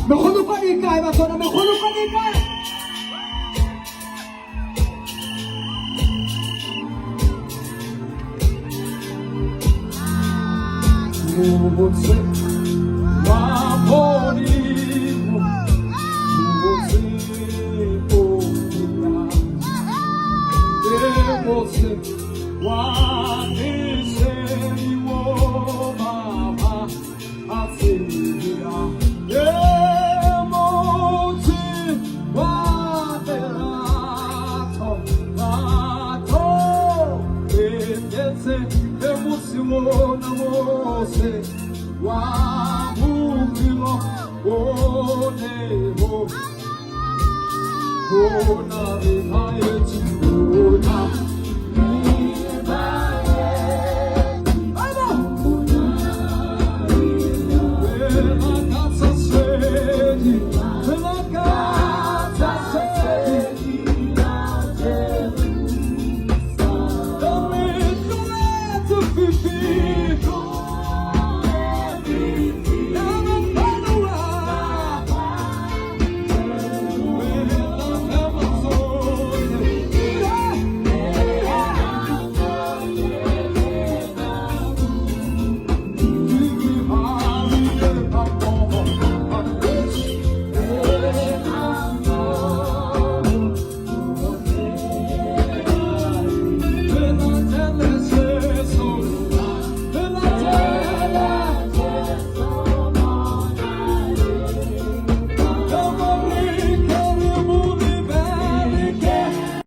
Mekhuduka di kaya basona mekhuduka di kaya. 무엇을 와버리고 무엇을 봅니다 내 모습 왕을 세워 마마 아시리라 내 모습 와대라터 나도 내 인생 내 모습 원하고 와 무기로 보내고 고나를 하여지 고나